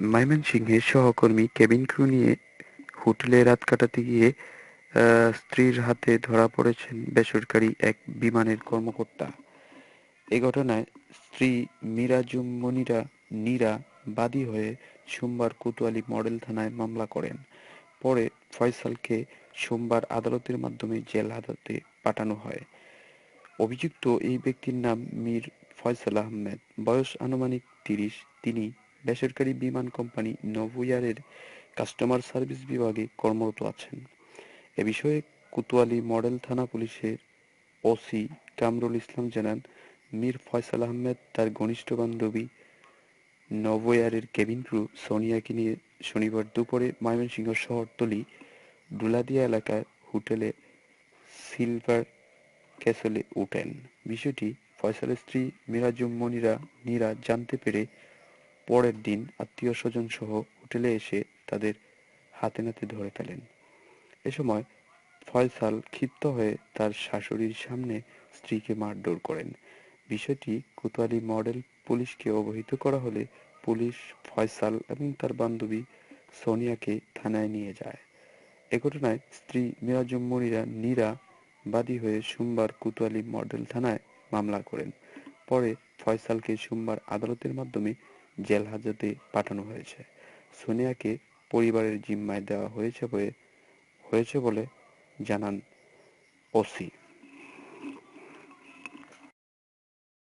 ময়মনসিংহে সহকর্মী cabin crew নিয়ে হোটেলে রাত কাটাতে গিয়ে স্ত্রীর হাতে ধরা পড়েছেন বেসরকারি এক বিমানের কর্মকর্তা। এ ঘটনায় স্ত্রী নীরা বাদী হয়ে সোমবার কোতোয়ালি মডেল থানায় মামলা করেন। পরে ফয়সালকে সোমবার আদালতের মাধ্যমে জেল হাজতে পাঠানো হয়। অভিযুক্ত এই ব্যক্তির নাম মীর ফয়সাল আহমেদ, বয়স আনুমানিক ৩০। তিনি বেসরকারি বিমান কোম্পানি নভোএয়ারের কাস্টমার সার্ভিস বিভাগে কর্মরত আছেন। এ বিষয়ে কোতোয়ালি মডেল থানা পুলিশের ওসি কামরুল ইসলাম জানান, মীর ফয়সাল আহমেদ তার ঘনিষ্ঠ বান্ধবী নভোএয়ারের কেবিন ক্রু সোনিয়াকে নিয়ে শনিবার দুপুরে ময়মনসিংহ শহরতলি ডুলাদিয়া এলাকার হোটেল সিলভার ক্যাসলে ওঠেন। বিষয়টি ফয়সালের স্ত্রী নীরা জানতে পেরে পরের দিন আত্মীয়স্বজনসহ হোটেলে এসে তাদের হাতে-নাতে ধরে ফেলেন। এ সময় ফয়সাল ক্ষিপ্ত হয়ে তার শাশুড়ির সামনে স্ত্রীকে মারধর করেন। বিষয়টি কোতোয়ালি মডেল পুলিশকে অবহিত করা হলে পুলিশ ফয়সাল এবং তার বান্ধবী সোনিয়াকে থানায় নিয়ে যায়। এ ঘটনায় স্ত্রী নীরা বাদী হয়ে সোমবার কোতোয়ালি মডেল থানায় মামলা করেন। পরে ফয়সালকে সোমবার আদালতের মাধ্যমে জেল হাজতে পাঠানো হয়েছে। সোনিয়াকে পরিবারের জিম্মায় দেওয়া হয়েছে বলে জানান ওসি।